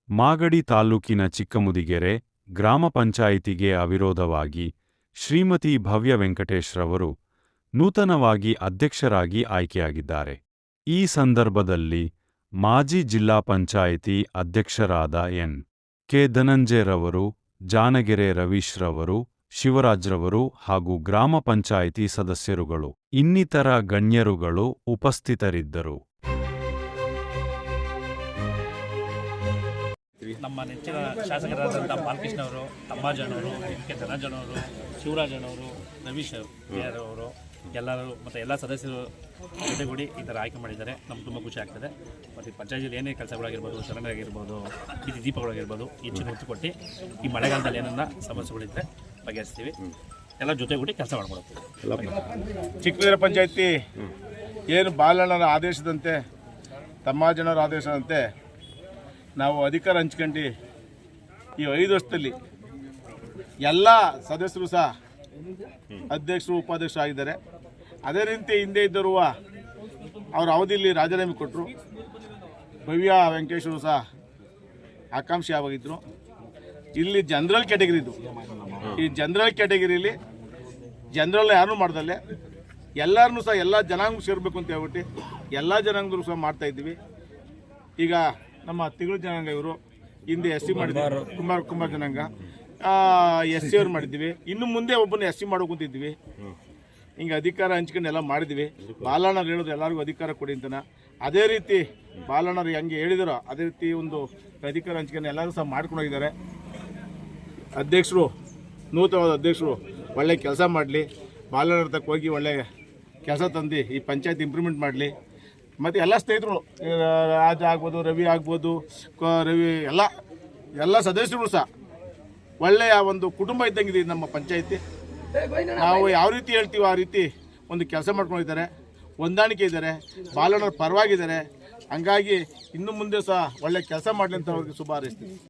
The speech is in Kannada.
ಮಾಗಡಿ ತಾಲೂಕಿನ ಚಿಕ್ಕಮುದಿಗೆರೆ ಗ್ರಾಮ ಪಂಚಾಯಿತಿಗೆ ಅವಿರೋಧವಾಗಿ ಶ್ರೀಮತಿ ಭವ್ಯ ವೆಂಕಟೇಶ್ರವರು ನೂತನವಾಗಿ ಅಧ್ಯಕ್ಷರಾಗಿ ಆಯ್ಕೆಯಾಗಿದ್ದಾರೆ. ಈ ಸಂದರ್ಭದಲ್ಲಿ ಮಾಜಿ ಜಿಲ್ಲಾ ಪಂಚಾಯಿತಿ ಅಧ್ಯಕ್ಷರಾದ ಎನ್. ಕೆ. ಧನಂಜಯರವರು, ಜಾನಗೆರೆ ರವೀಶ್ರವರು, ಶಿವರಾಜ್ರವರು ಹಾಗೂ ಗ್ರಾಮ ಪಂಚಾಯಿತಿ ಸದಸ್ಯರುಗಳು ಇನ್ನಿತರ ಗಣ್ಯರುಗಳು ಉಪಸ್ಥಿತರಿದ್ದರು. ನಮ್ಮ ನೆಚ್ಚಿನ ಶಾಸಕರಾದಂಥ ಬಾಲಕೃಷ್ಣ ಅವರು, ತಮ್ಮಾಜನವರು, ಎನ್. ಕೆ. ಧನಂಜಯನವರು, ಶಿವರಾಜನವರು, ರವೀಶ್ ಅವರು ಎಲ್ಲರೂ ಮತ್ತು ಎಲ್ಲ ಸದಸ್ಯರು ಜೊತೆಗೂಡಿ ಈ ಥರ ಆಯ್ಕೆ ಮಾಡಿದ್ದಾರೆ. ನಮ್ಗೆ ತುಂಬ ಖುಷಿ ಆಗ್ತದೆ. ಮತ್ತು ಪಂಚಾಯತಿಯಲ್ಲಿ ಏನೇ ಕೆಲಸಗಳಾಗಿರ್ಬೋದು, ಶರಣರಾಗಿರ್ಬೋದು, ಬೀದಿ ದೀಪಗಳಾಗಿರ್ಬೋದು, ಹೆಚ್ಚಿನ ಒತ್ತು ಕೊಟ್ಟು ಈ ಮಳೆಗಾಲದಲ್ಲಿ ಏನನ್ನ ಸಮಸ್ಯೆಗಳಿದ್ದರೆ ಬಗೆಹರಿಸ್ತೀವಿ. ಎಲ್ಲ ಜೊತೆಗೂಡಿ ಕೆಲಸ ಮಾಡ್ಕೊಳ್ತೀವಿ. ಚಿಕ್ಕಮುದಿಗೆರೆ ಪಂಚಾಯತಿ ಏನು ಬಾಲಣ್ಣರ ಆದೇಶದಂತೆ, ತಮ್ಮಾಜನವರ ಆದೇಶದಂತೆ ನಾವು ಅಧಿಕಾರ ಹಂಚ್ಕೊಂಡು ಈ 5 ವರ್ಷದಲ್ಲಿ ಎಲ್ಲ ಸದಸ್ಯರು ಸಹ ಅಧ್ಯಕ್ಷರು, ಉಪಾಧ್ಯಕ್ಷರು ಆಗಿದ್ದಾರೆ. ಅದೇ ರೀತಿ ಹಿಂದೆ ಇದ್ದರೂ ಅವರ ಅವಧಿಯಲ್ಲಿ ರಾಜೀನಾಮೆ ಕೊಟ್ಟರು. ಭವ್ಯ ವೆಂಕಟೇಶ್ವರು ಸಹ ಆಕಾಂಕ್ಷಿಯಾಗಿದ್ದರು. ಇಲ್ಲಿ ಜನರಲ್ ಕ್ಯಾಟಗರಿ ಇದು. ಈ ಜನರಲ್ ಕ್ಯಾಟಗರಿಯಲ್ಲಿ ಜನರಲ್ ಯಾರೂ ಮಾಡ್ದಲ್ಲೇ ಎಲ್ಲರನ್ನೂ ಸಹ ಎಲ್ಲ ಜನಾಂಗ ಸೇರಬೇಕು ಅಂತ ಹೇಳ್ಬಿಟ್ಟು ಎಲ್ಲ ಜನಾಂಗದ್ರು ಸಹ ಮಾಡ್ತಾ ಇದ್ದೀವಿ. ಈಗ ನಮ್ಮ ತಿಗಳು ಜನಾಂಗ ಇವರು ಹಿಂದೆ SC ಮಾಡಿದ್ರು, ಕುಂಬಾರ ಜನಾಂಗ SC ಅವ್ರು ಮಾಡಿದ್ದೀವಿ. ಇನ್ನು ಮುಂದೆ ಒಬ್ಬನ SC ಮಾಡ್ಕೊಂತಿದ್ವಿ. ಹಿಂಗೆ ಅಧಿಕಾರ ಹಂಚ್ಕೊಂಡು ಎಲ್ಲ ಮಾಡಿದ್ವಿ. ಬಾಲಣ್ಣರು ಹೇಳೋದು ಎಲ್ಲರಿಗೂ ಅಧಿಕಾರ ಕೊಡಿ ಅಂತನ. ಅದೇ ರೀತಿ ಬಾಲಣ್ಣರು ಹೆಂಗೆ ಹೇಳಿದಾರೋ ಅದೇ ರೀತಿ ಒಂದು ಅಧಿಕಾರ ಹಂಚ್ಕೊಂಡು ಎಲ್ಲರೂ ಸಹ ಮಾಡ್ಕೊಂಡು ಹೋಗಿದ್ದಾರೆ. ಅಧ್ಯಕ್ಷರು, ನೂತನವಾದ ಅಧ್ಯಕ್ಷರು ಒಳ್ಳೆ ಕೆಲಸ ಮಾಡಲಿ, ಬಾಲಣ್ಣರ ತಕ್ಕ ಹೋಗಿ ಒಳ್ಳೆ ಕೆಲಸ ತಂದು ಈ ಪಂಚಾಯತ್ ಇಂಪ್ರೂವ್ಮೆಂಟ್ ಮಾಡಲಿ. ಮತ್ತು ಎಲ್ಲ ಸ್ನೇಹಿತರು, ರಾಜ ಆಗ್ಬೋದು, ರವಿ ಆಗ್ಬೋದು, ರವಿ ಎಲ್ಲ ಸದಸ್ಯರು ಸಹ ಒಳ್ಳೆಯ ಒಂದು ಕುಟುಂಬ ಇದ್ದಂಗಿದೆ ನಮ್ಮ ಪಂಚಾಯತಿ. ನಾವು ಯಾವ ರೀತಿ ಹೇಳ್ತೀವೋ ಆ ರೀತಿ ಒಂದು ಕೆಲಸ ಮಾಡ್ಕೊಂಡಿದ್ದಾರೆ, ಹೊಂದಾಣಿಕೆ ಇದ್ದಾರೆ, ಬಾಲಣ್ಣರ ಪರವಾಗಿದ್ದಾರೆ. ಹಂಗಾಗಿ ಇನ್ನು ಮುಂದೆ ಸಹ ಒಳ್ಳೆ ಕೆಲಸ ಮಾಡಲಿ ಅಂತ ಅವ್ರಿಗೆ ಶುಭ ಹಾರೈಸ್ತೀವಿ.